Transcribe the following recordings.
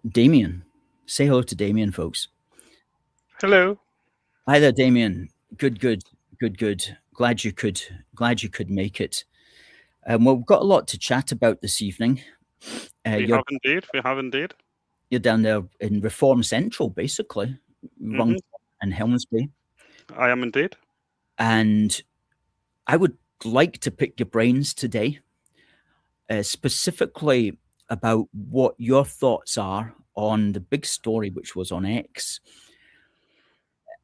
Damien. Say hello to Damien, folks. Hello. Hi there, Damien. Good. Glad you could make it. Well, we've got a lot to chat about this evening. Uh, We you're have indeed. We have indeed. you're down there in Reform Central, basically, hmm Rung and Helmsby, I am indeed. and I would like to pick your brains today, specifically about what your thoughts are on the big story which was on X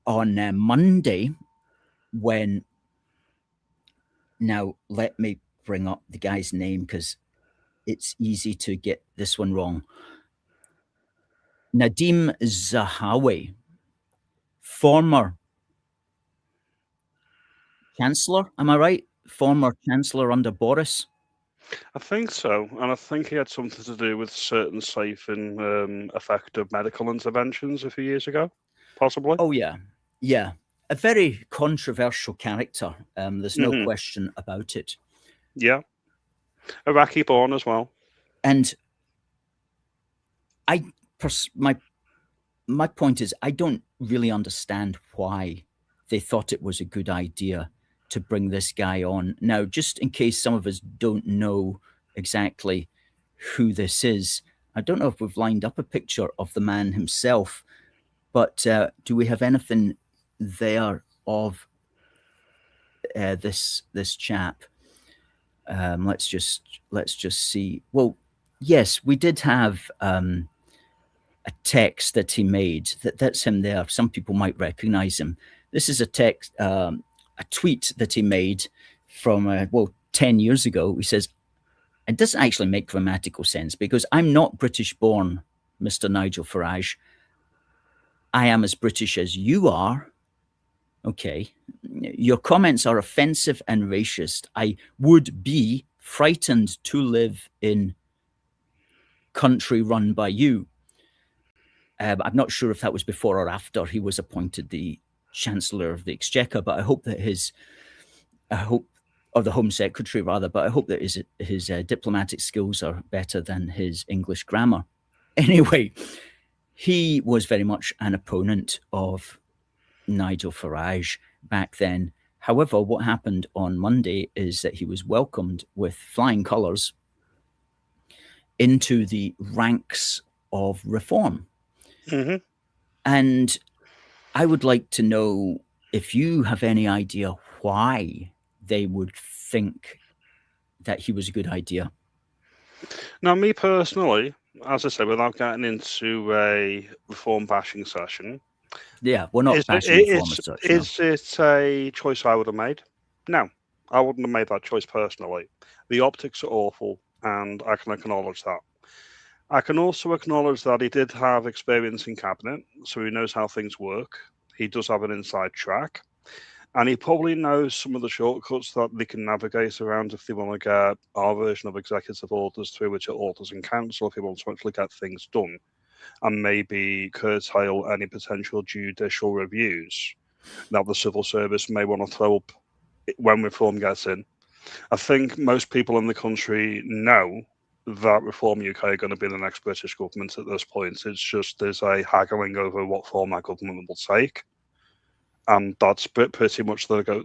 on Monday when now let me bring up the guy's name because it's easy to get this one wrong. Nadim Zahawi, former chancellor, am I right? Former chancellor under Boris. I think so, and I think he had something to do with certain safe and effective medical interventions a few years ago, possibly. Oh yeah, yeah, a very controversial character. There's no hmm question about it. Yeah, Iraqi born as well. And I, my point is, I don't really understand why they thought it was a good idea to bring this guy on. Now, just in case some of us don't know exactly who this is, I don't know if we've lined up a picture of the man himself, but do we have anything there of this chap? Let's just see. Well, yes, we did have a text that he made. That's him there. Some people might recognize him. This is a tweet that he made from 10 years ago. He says it doesn't actually make grammatical sense because I'm not British born, Mr. Nigel Farage. I am as British as you are. Okay. Your comments are offensive and racist. I would be frightened to live in country run by you. I'm not sure if that was before or after he was appointed the Chancellor of the Exchequer, but I hope that or the Home Secretary rather, but I hope that his diplomatic skills are better than his English grammar. Anyway, he was very much an opponent of Nigel Farage back then. However, what happened on Monday is that he was welcomed with flying colours into the ranks of reform. hmm And I would like to know if you have any idea why they would think that he was a good idea. Now, me personally, as I said, without getting into a reform bashing session, Yeah, we're not bashing reform as such, no. is it a choice I would have made? No, I wouldn't have made that choice personally. The optics are awful, and I can acknowledge that. I can also acknowledge that he did have experience in cabinet, so he knows how things work. He does have an inside track, and he probably knows some of the shortcuts that they can navigate around if they want to get our version of executive orders through, which are orders in council, if he wants to actually get things done, and maybe curtail any potential judicial reviews that the civil service may want to throw up when reform gets in. I think most people in the country know that Reform UK are going to be the next British government at this point. It's just there's a haggling over what form that government will take. And that's pretty much the go.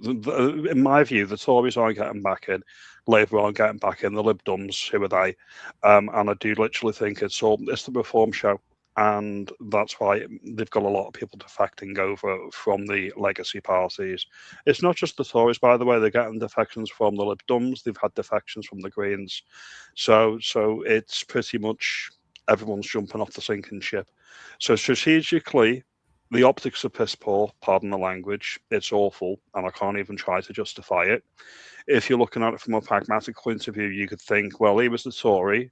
In my view, the Tories aren't getting back in, Labour aren't getting back in, the Lib Dems, who are they? And I do literally think it's the reform show, and that's why they've got a lot of people defecting over from the legacy parties. It's not just the Tories, by the way; they're getting defections from the Lib Dems. They've had defections from the Greens, so it's pretty much everyone's jumping off the sinking ship. So strategically, the optics are piss poor, pardon the language. It's awful, and I can't even try to justify it. If you're looking at it from a pragmatic point of view, you could think, well, he was the Tory,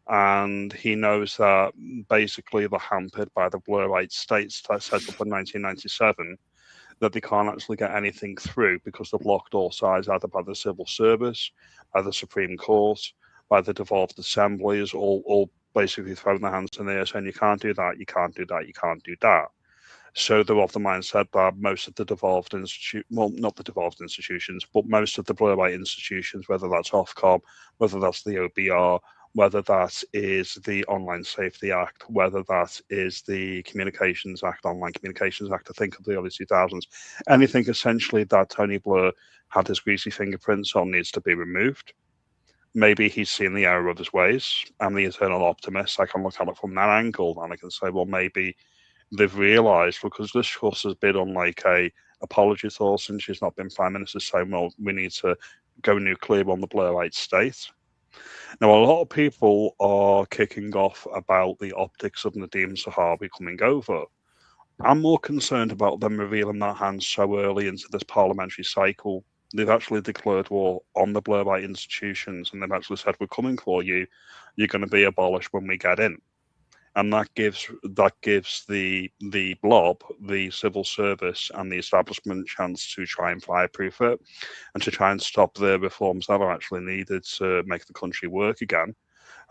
and he knows that basically they're hampered by the Blurite states that set up in 1997, that they can't actually get anything through because they've locked all sides either by the civil service, by the Supreme Court, by the devolved assemblies, all basically throwing their hands in the air saying, you can't do that, you can't do that, you can't do that. So they're of the mindset that most of the devolved well, not the devolved institutions, but most of the blur institutions, whether that's Ofcom, whether that's the OBR, whether that is the Online Safety Act, whether that is the Communications Act, Online Communications Act, I think of the early 2000s, anything essentially that Tony Blair had his greasy fingerprints on needs to be removed. Maybe he's seen the error of his ways. I'm the eternal optimist. I can look at it from that angle and I can say, well, maybe they've realised, because this course has been on like a apology tour since she's not been Prime Minister, saying, well, we need to go nuclear on the Blairite state. Now, a lot of people are kicking off about the optics of Nadeem Zahawi coming over. I'm more concerned about them revealing their hands so early into this parliamentary cycle. They've actually declared war on the Blairite institutions, and they've actually said, we're coming for you. You're going to be abolished when we get in. And that gives the blob, the civil service, and the establishment chance to try and fireproof it, and to try and stop the reforms that are actually needed to make the country work again.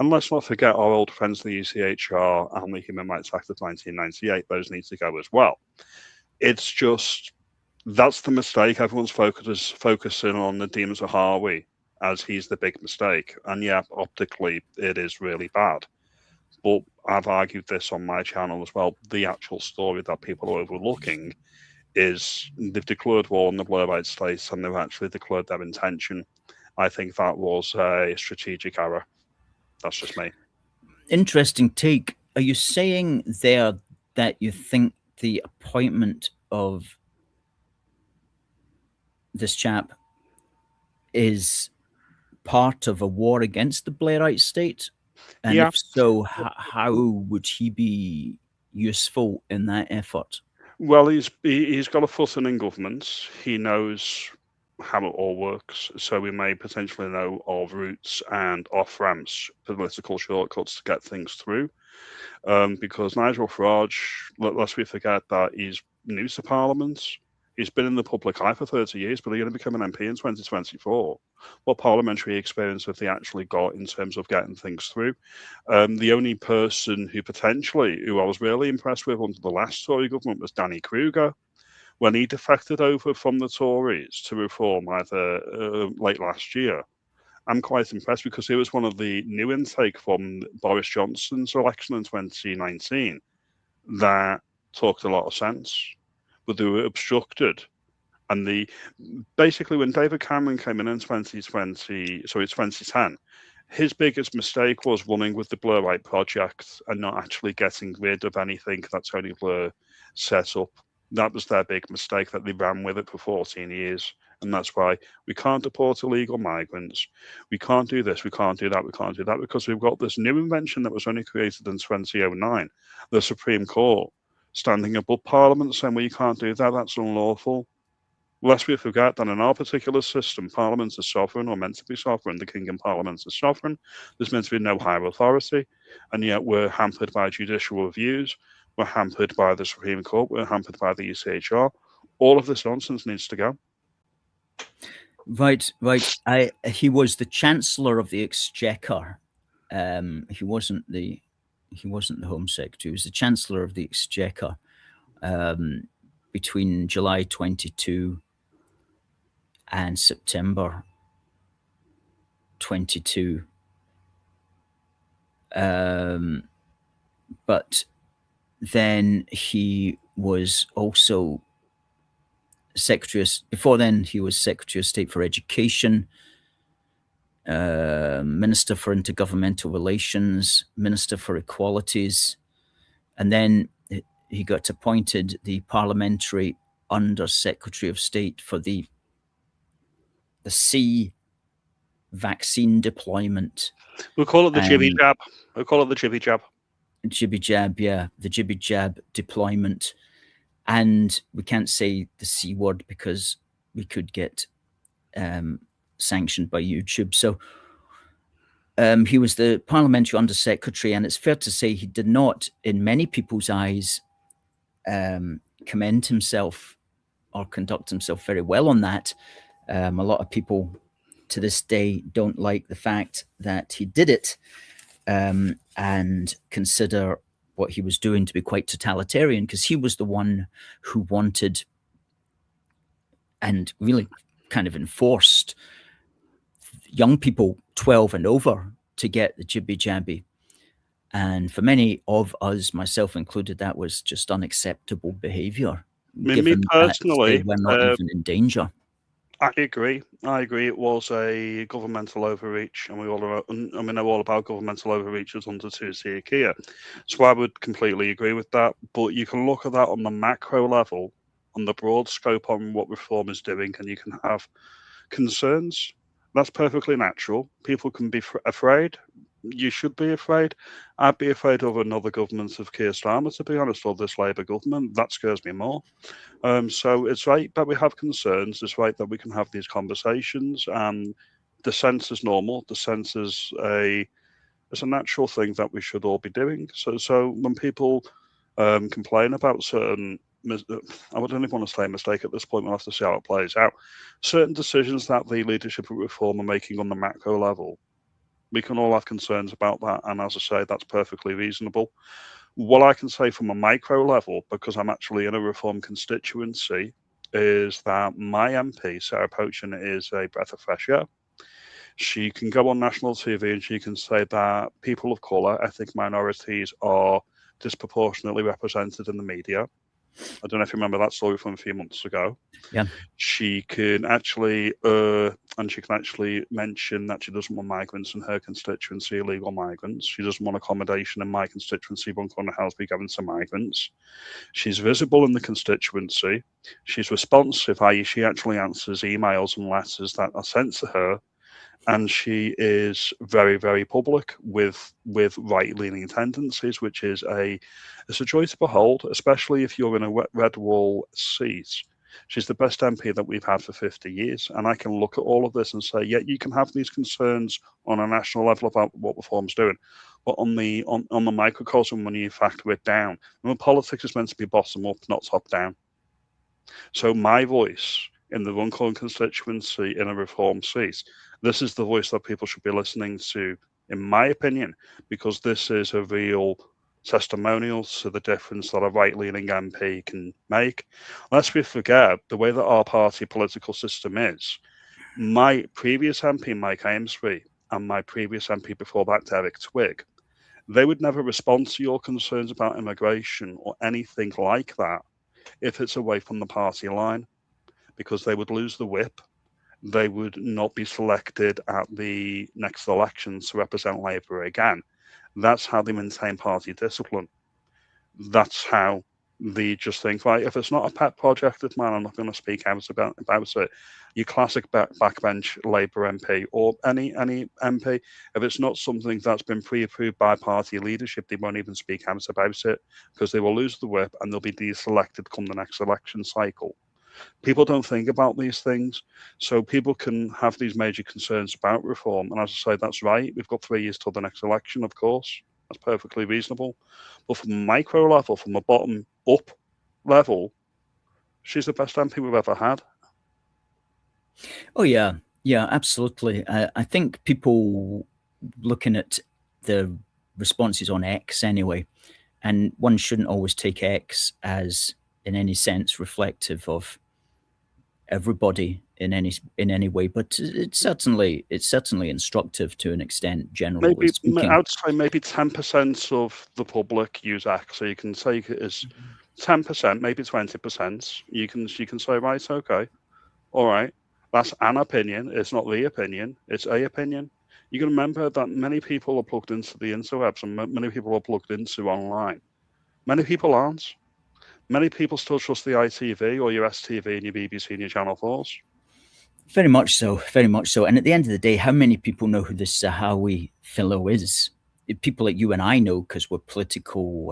And let's not forget our old friends, the ECHR and the Human Rights Act of 1998. Those need to go as well. It's just, that's the mistake. Everyone's focusing on Nadeem Zahawi as he's the big mistake. And yeah, optically, it is really bad. But I've argued this on my channel as well. The actual story that people are overlooking is they've declared war on the Blairite states, and they've actually declared their intention. I think that was a strategic error. That's just me. Interesting take. Are you saying there that you think the appointment of this chap is part of a war against the Blairite state? And Yeah. if so, how would he be useful in that effort? Well, he's got a foot in government. He knows how it all works, so we may potentially know of routes and off ramps, political shortcuts to get things through. Because Nigel Farage, lest we forget that he's new to Parliament. He's been in the public eye for 30 years, but he's going to become an MP in 2024. What parliamentary experience have they actually got in terms of getting things through? The only person who I was really impressed with under the last Tory government was Danny Kruger. When he defected over from the Tories to Reform either late last year, I'm quite impressed because he was one of the new intake from Boris Johnson's election in 2019 that talked a lot of sense, but they were obstructed. And basically when David Cameron came in 2010, his biggest mistake was running with the Blairite project and not actually getting rid of anything that Tony Blair set up. That was their big mistake, that they ran with it for 14 years. And that's why we can't deport illegal migrants. We can't do this. We can't do that. We can't do that, because we've got this new invention that was only created in 2009, the Supreme Court standing above Parliament saying, well, you can't do that. That's unlawful. Lest we forget that in our particular system, Parliament is sovereign, or meant to be sovereign. The King and Parliament is sovereign. There's meant to be no higher authority. And yet we're hampered by judicial reviews. We're hampered by the Supreme Court. We're hampered by the ECHR. All of this nonsense needs to go. Right. He was the Chancellor of the Exchequer. He wasn't the Home Secretary. He was the Chancellor of the Exchequer between July 22 and September 22. But then he was also before then he was Secretary of State for Education, Minister for Intergovernmental Relations, Minister for Equalities, and then he got appointed the Parliamentary Under Secretary of State for the C vaccine deployment. We'll call it the jibby jab. We'll call it the jibby jab. Jibby jab, yeah, the jibby jab deployment. And we can't say the C word because we could get sanctioned by YouTube. So he was the Parliamentary Under Secretary, and it's fair to say he did not, in many people's eyes, commend himself or conduct himself very well on that. A lot of people to this day don't like the fact that he did it and consider what he was doing to be quite totalitarian, because he was the one who wanted and really kind of enforced young people 12 and over to get the jibby jabby. And for many of us, myself included, that was just unacceptable behaviour, Me given that they personally, were not even in danger. I agree. I agree. It was a governmental overreach, and we all are, and we know all about governmental overreaches under 2C IKEA. So I would completely agree with that. But you can look at that on the macro level, on the broad scope on what reform is doing, and you can have concerns. That's perfectly natural. People can be afraid. You should be afraid. I'd be afraid of another government of Keir Starmer, to be honest, or this Labour government. That scares me more. So it's right that we have concerns. It's right that we can have these conversations. And dissent is normal. Dissent is it's a natural thing that we should all be doing. So when people complain about certain, I wouldn't even want to say a mistake at this point. We'll have to see how it plays out. Certain decisions that the leadership of reform are making on the macro level, we can all have concerns about that. And as I say, that's perfectly reasonable. What I can say from a micro level, because I'm actually in a reform constituency, is that my MP, Sarah Pochen, is a breath of fresh air. She can go on national TV and she can say that people of colour, ethnic minorities, are disproportionately represented in the media. I don't know if you remember that story from a few months ago. Yeah. She can actually, mention that she doesn't want migrants in her constituency, illegal migrants. She doesn't want accommodation in my constituency, Buncombe House, be given to migrants. She's visible in the constituency. She's responsive, i.e., she actually answers emails and letters that are sent to her, and she is very, very public with right-leaning tendencies, which is it's a joy to behold, especially if you're in a red wall seat. She's the best MP that we've had for 50 years, and I can look at all of this and say, yeah, you can have these concerns on a national level about what reform's doing, but on the microcosm, when you factor it down, politics is meant to be bottom up, not top down. So my voice in the Runcorn constituency in a reform seat, this is the voice that people should be listening to, in my opinion, because this is a real testimonial to the difference that a right-leaning MP can make. Lest we forget, the way that our party political system is, my previous MP, Mike Amesbury, and my previous MP before that, Derek Twigg, they would never respond to your concerns about immigration or anything like that if it's away from the party line, because they would lose the whip. They would not be selected at the next elections to represent Labour again. That's how they maintain party discipline. That's how they just think, right, if it's not a pet project of mine, I'm not going to speak out about it. Your classic backbench Labour MP or any MP, if it's not something that's been pre-approved by party leadership, they won't even speak out about it because they will lose the whip and they'll be deselected come the next election cycle. People don't think about these things, so people can have these major concerns about reform. And as I say, that's right. We've got 3 years till the next election, of course. That's perfectly reasonable. But from a micro level, from a bottom up level, she's the best MP we've ever had. Oh yeah, absolutely. I think people looking at the responses on X anyway, and one shouldn't always take X as in any sense reflective of everybody in any way, but it's certainly instructive to an extent, generally speaking. I would say maybe 10% of the public use X, so you can take it as 10%, maybe 20%. You can say, right, okay, all right, that's an opinion. It's not the opinion. It's a opinion. You can remember that many people are plugged into the interwebs and many people are plugged into online. Many people aren't. Many people still trust the ITV or your STV and your BBC and your Channel 4s. Very much so, very much so. And at the end of the day, how many people know who this Zahawi fellow is? People like you and I know because we're political,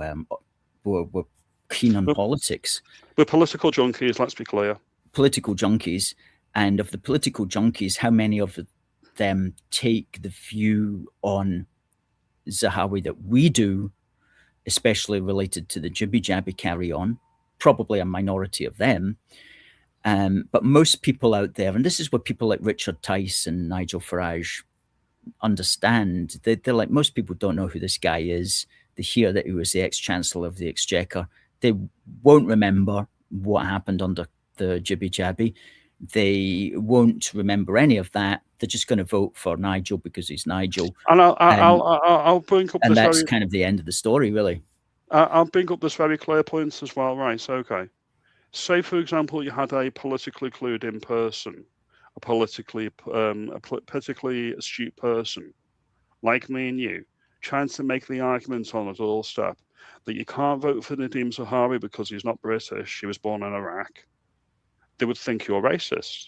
we're keen on politics. We're political junkies, let's be clear. Political junkies. And of the political junkies, how many of them take the view on Zahawi that we do, especially related to the jibby jabby carry on? Probably a minority of them. But most people out there, and this is what people like Richard Tice and Nigel Farage understand, they're like, most people don't know who this guy is. They hear that he was the ex-chancellor of the Exchequer. They won't remember what happened under the jibby jabby. they won't remember any of that. They're just going to vote for Nigel because he's Nigel, And and I'll bring up this that's very kind of the end of the story, really. I'll bring up this very clear point as well. Right? So, okay. Say, for example, you had a politically clued in person, a politically astute person like me and you, trying to make the argument on a doorstep that you can't vote for Nadeem Zahawi because he's not British, he was born in Iraq. They would think you're racist,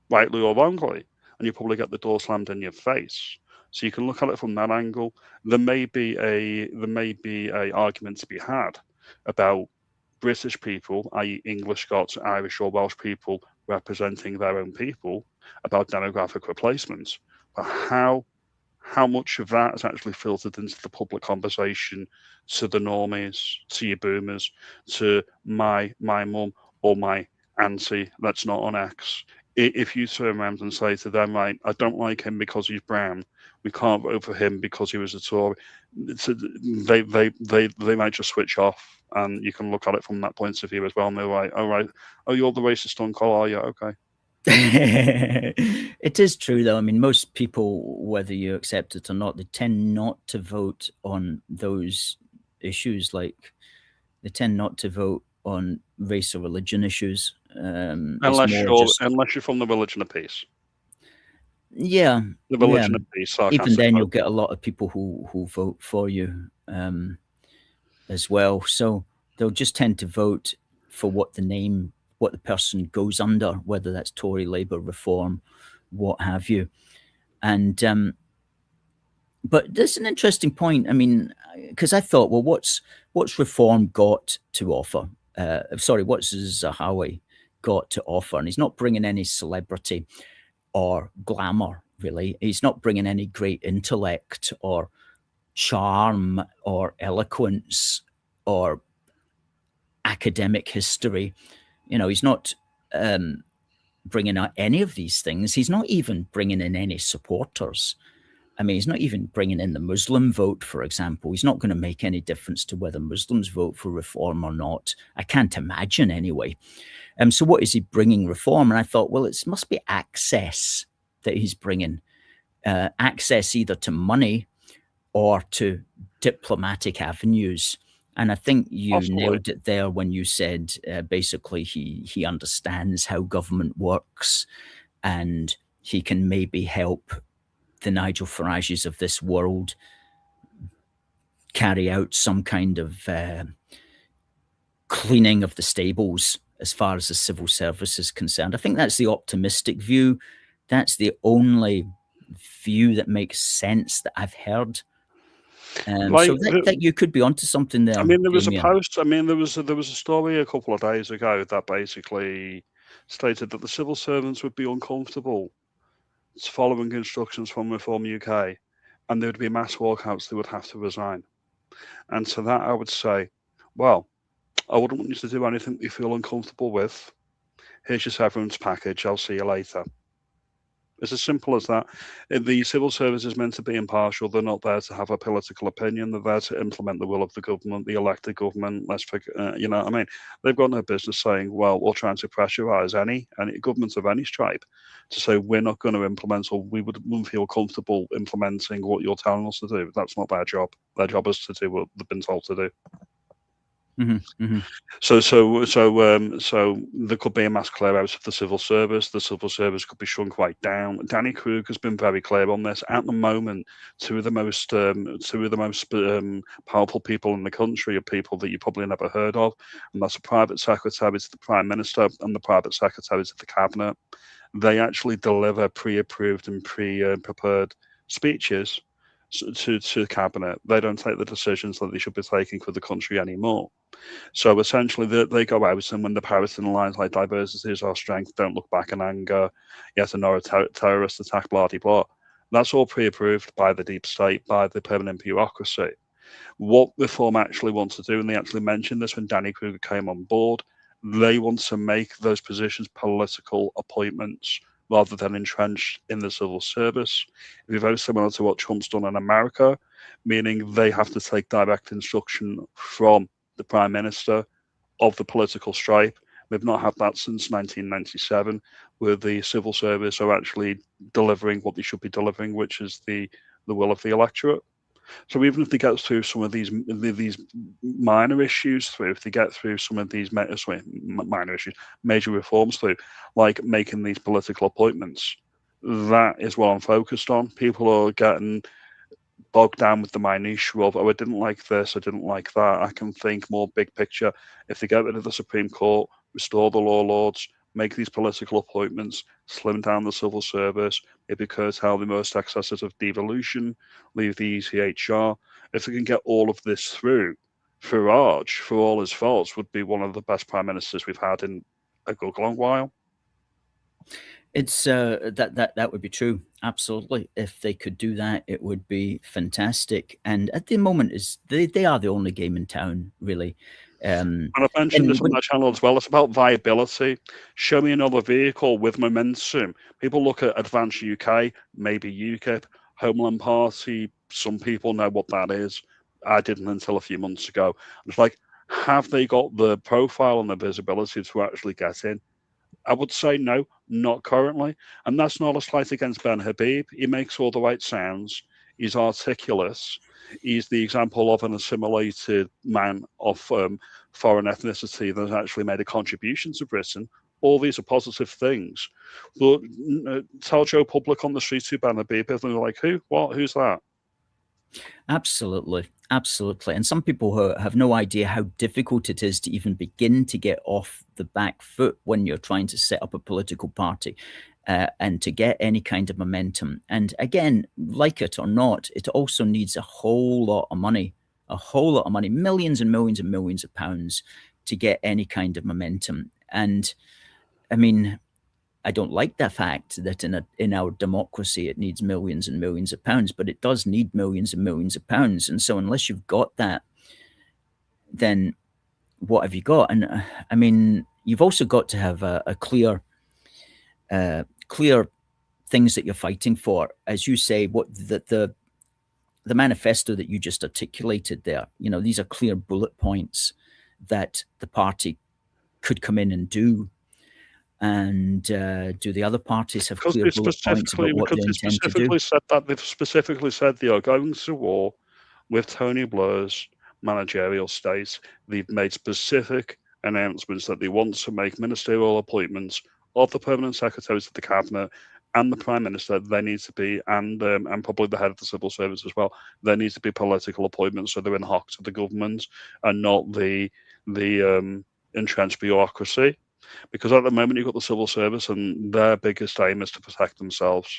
rightly or wrongly, and you probably get the door slammed in your face. So you can look at it from that angle. There may be a argument to be had about British people, i.e., English, Scots, Irish, or Welsh people representing their own people, about demographic replacements. But how much of that is actually filtered into the public conversation to the normies, to your boomers, to my mum or my auntie that's not on X? If you turn around and say to them, right, I don't like him because he's brown, we can't vote for him because he was a Tory, they might just switch off. And you can look at it from that point of view as well. And they're like, all right, oh, you're the racist uncle, are you? Okay. It is true, though. I mean, most people, whether you accept it or not, they tend not to vote on those issues. Like, they tend not to vote on race or religion issues. It's more just, Unless you're from the religion of peace. yeah, The yeah. religion of peace. Even then, you'll get a lot of people who vote for you as well. So they'll just tend to vote for what the person goes under, whether that's Tory, Labour, Reform, what have you. And but there's an interesting point. I mean, because I thought, well, what's Reform got to offer? What's Zahawi got to offer? And he's not bringing any celebrity or glamour, really. He's not bringing any great intellect or charm or eloquence or academic history. He's not bringing out any of these things. He's not even bringing in any supporters. I mean, he's not even bringing in the Muslim vote, for example. He's not going to make any difference to whether Muslims vote for Reform or not. I can't imagine anyway. So what is he bringing Reform? And I thought, well, it must be access that he's bringing. Access either to money or to diplomatic avenues. And I think you nailed it there when you said basically he understands how government works, and he can maybe help the Nigel Farages of this world carry out some kind of cleaning of the stables as far as the civil service is concerned. I think that's the optimistic view. That's the only view that makes sense that I've heard. So that you could be onto something there. I mean, there was a post. I mean, there was a story a couple of days ago that basically stated that the civil servants would be uncomfortable following instructions from Reform UK, and there would be mass walkouts. They would have to resign. And to that, I would say, well, I wouldn't want you to do anything you feel uncomfortable with. Here's your severance package. I'll see you later. It's as simple as that. The civil service is meant to be impartial. They're not there to have a political opinion. They're there to implement the will of the government, the elected government. You know what I mean? They've got no business saying, well, we're trying to pressurise any government of any stripe to say we're not going to implement, or we wouldn't feel comfortable implementing what you're telling us to do. That's not their job. Their job is to do what they've been told to do. Mm-hmm, mm-hmm. So there could be a mass clear out of the civil service. The civil service could be shrunk right down. Danny Krug has been very clear on this. At the moment, two of the most powerful people in the country are people that you probably never heard of, and that's the private secretary to the Prime Minister and the private secretary to the Cabinet. They actually deliver pre-approved and pre-prepared speeches to the Cabinet. They don't take the decisions that they should be taking for the country anymore. So essentially, they go out, and when the parroting lines like diversity is our strength, don't look back in anger, yet another terrorist attack, blah, blah, blah. That's all pre-approved by the deep state, by the permanent bureaucracy. What Reform actually wants to do, and they actually mentioned this when Danny Kruger came on board, they want to make those positions political appointments rather than entrenched in the civil service. It'd be very similar to what Trump's done in America, meaning they have to take direct instruction from the Prime Minister of the political stripe, We've not had that since 1997, where the civil service are actually delivering what they should be delivering, which is the will of the electorate. So even if they get through some of these minor issues through, if they get through some of these minor issues, major reforms through, like making these political appointments, that is what I'm focused on. People are getting bogged down with the minutiae of, oh, I didn't like this, I didn't like that. I can think more big picture. If they get rid of the Supreme Court, restore the law lords, make these political appointments, slim down the civil service, maybe curtail the most excesses of devolution, leave the ECHR. If they can get all of this through, Farage, for all his faults, would be one of the best prime ministers we've had in a good long while. It's that would be true. Absolutely. If they could do that, it would be fantastic. And at the moment, is they are the only game in town, really. And I've mentioned And this on when, my channel as well. It's about viability. Show me another vehicle with momentum. People look at Advance UK, maybe UKIP, Homeland Party. Some people know what that is. I didn't until a few months ago. It's like, have they got the profile and the visibility to actually get in? I would say no, not currently. And that's not a slight against Ben Habib. He makes all the right sounds. He's articulate. He's the example of an assimilated man of foreign ethnicity that has actually made a contribution to Britain. All these are positive things. But tell Joe Public on the street who Ben Habib is, and they're like, who? What? Who's that? Absolutely, absolutely. And some people have no idea how difficult it is to even begin to get off the back foot when you're trying to set up a political party. And to get any kind of momentum. And again, like it or not, it also needs a whole lot of money, millions and millions and millions of pounds to get any kind of momentum. And I mean, I don't like the fact that in our democracy it needs millions and millions of pounds, but it does need millions and millions of pounds. And so unless you've got that, then what have you got? And I mean, you've also got to have a clear things that you're fighting for, as you say. What the manifesto that you just articulated there, you know, these are clear bullet points that the party could come in and do. And do the other parties have Because clear they bullet points about what they intend to do? they've specifically said they are going to war with Tony Blair's managerial state. They've made specific announcements that they want to make ministerial appointments of the permanent secretaries of the cabinet and the prime minister. They need to be, and probably the head of the civil service as well. They need to be political appointments, so they're in hock to the government and not the entrenched bureaucracy. Because at the moment you've got the civil service, and their biggest aim is to protect themselves.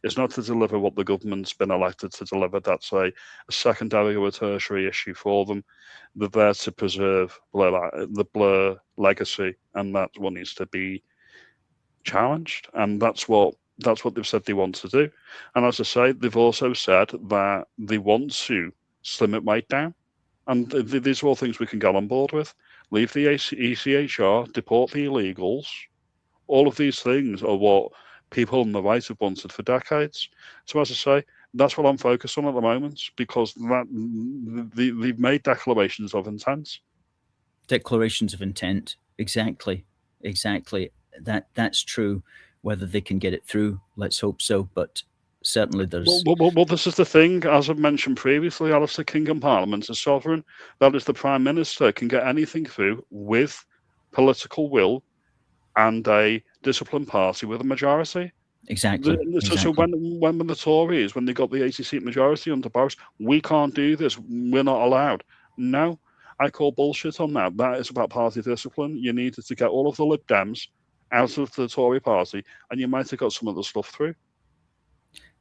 It's not to deliver what the government's been elected to deliver. That's a secondary or a tertiary issue for them. They're there to preserve the Blair legacy, and that's what needs to be challenged. And that's what they've said they want to do. And as I say, they've also said that they want to slim it right down. And these are all things we can get on board with. Leave the ECHR, deport the illegals. All of these things are what people on the right have wanted for decades. So, as I say, that's what I'm focused on at the moment, because they've made declarations of intent. Declarations of intent, exactly, exactly. That's true. Whether they can get it through, let's hope so. But certainly, there's Well, this is the thing. As I've mentioned previously, Alistair, King and Parliament is sovereign. That is, the Prime Minister can get anything through with political will and a disciplined party with a majority. exactly, So exactly. when the Tories, when they got the 80-seat majority under Boris, we can't do this. We're not allowed. No, I call bullshit on that. That is about party discipline. You needed to get all of the Lib Dems out of the Tory party, and you might have got some of the stuff through.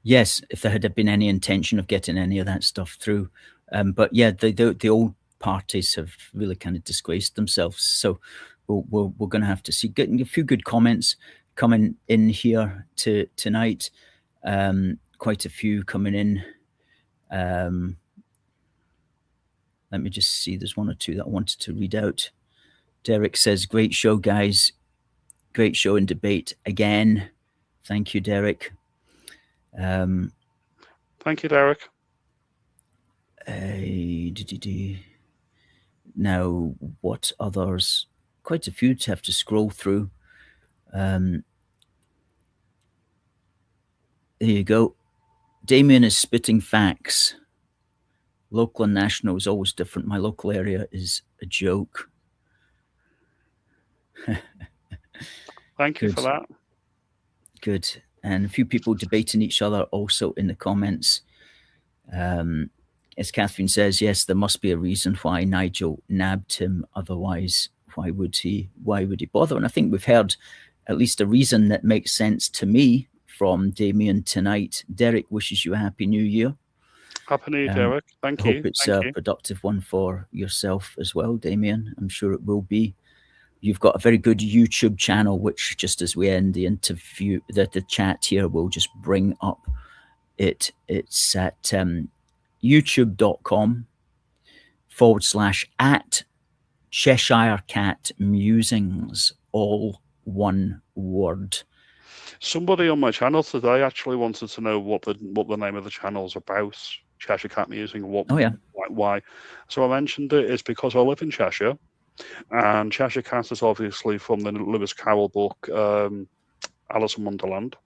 Yes, if there had been any intention of getting any of that stuff through. But yeah, the old parties have really kind of disgraced themselves. So we're going to have to see. Getting a few good comments coming in here tonight. Quite a few coming in. Let me just see. There's one or two that I wanted to read out. Derek says, "Great show, guys. Great show and debate again." Thank you, Derek. Thank you, Derek. Now, what others? quite a few to have to scroll through. There you go. Damien is spitting facts. Local and national is always different. My local area is a joke. Thank you for that. Good. And a few people debating each other also in the comments. As Catherine says, yes, there must be a reason why Nigel nabbed him. Otherwise, why would he bother? And I think we've heard at least a reason that makes sense to me from Damien tonight. Derek wishes you a happy new year. Happy New Year, Derek. Thank I you. hope it's Thank a you. productive one for yourself as well, Damien. I'm sure it will be. You've got a very good YouTube channel, which just as we end the interview, the chat here will just bring up it. It's at youtube.com/@ Cheshire Cat Musings, all one word. Somebody on my channel today actually wanted to know what the name of the channel is about. Cheshire Cat Musing. Why? So I mentioned it. It's because I live in Cheshire, and Cheshire Cat is obviously from the Lewis Carroll book, Alice in Wonderland.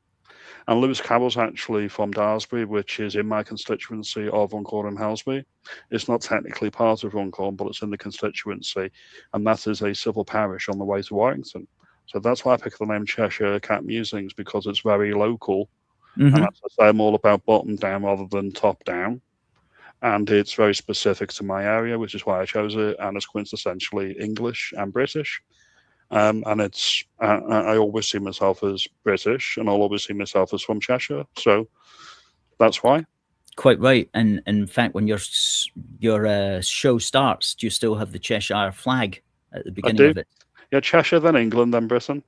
And Lewis Carroll's actually from Daresbury, which is in my constituency of Runcorn and Helsby. It's not technically part of Runcorn, but it's in the constituency, and that is a civil parish on the way to Warrington. So that's why I picked the name Cheshire Cat Musings, because it's very local. And as I say, I'm all about bottom down rather than top down. And it's very specific to my area, which is why I chose it. And it's quintessentially English and British. And it's I always see myself as British, and I'll always see myself as from Cheshire. So that's why. Quite right. And in fact, when your show starts, do you still have the Cheshire flag at the beginning of it? Yeah, Cheshire, then England, then Britain.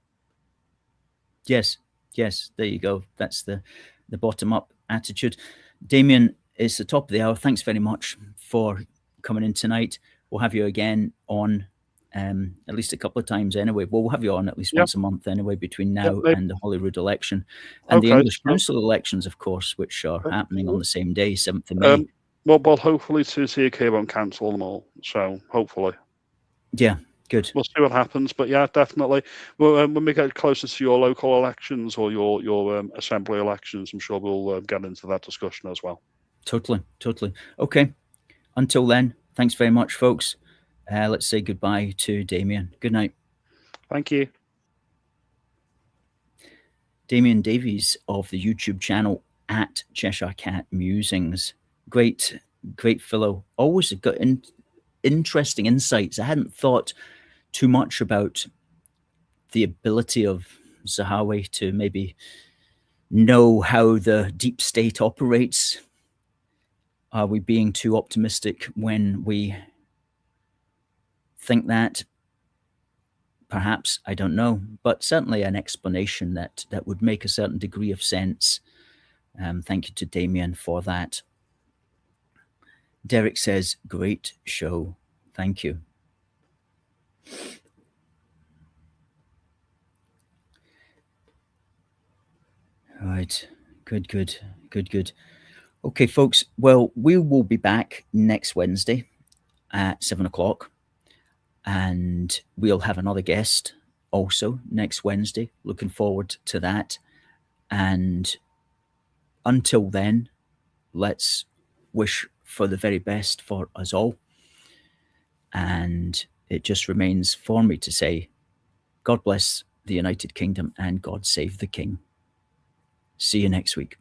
Yes. There you go. That's the bottom up attitude. Damien, it's the top of the hour. Thanks very much for coming in tonight. We'll have you again on at least a couple of times anyway. Well, we'll have you on at least once a month anyway between now and the Holyrood election. And the English Council elections, of course, which are happening on the same day, 7th of May. Well, hopefully TCK won't cancel them all. So hopefully. Yeah, good. We'll see what happens. But yeah, definitely. Well, when we get closer to your local elections or your assembly elections, I'm sure we'll get into that discussion as well. Totally. Okay. Until then, thanks very much, folks. Let's say goodbye to Damien. Good night. Thank you. Damien Davies of the YouTube channel at Cheshire Cat Musings. Great fellow. Always got interesting insights. I hadn't thought too much about the ability of Zahawi to maybe know how the deep state operates. Are we being too optimistic when we think that? Perhaps, I don't know, but certainly an explanation that would make a certain degree of sense. Thank you to Damien for that. Derek says, great show. Thank you. Right. Good. Okay, folks. Well, we will be back next Wednesday at 7:00. And we'll have another guest also next Wednesday. Looking forward to that. And until then, let's wish for the very best for us all. And it just remains for me to say, God bless the United Kingdom and God save the King. See you next week.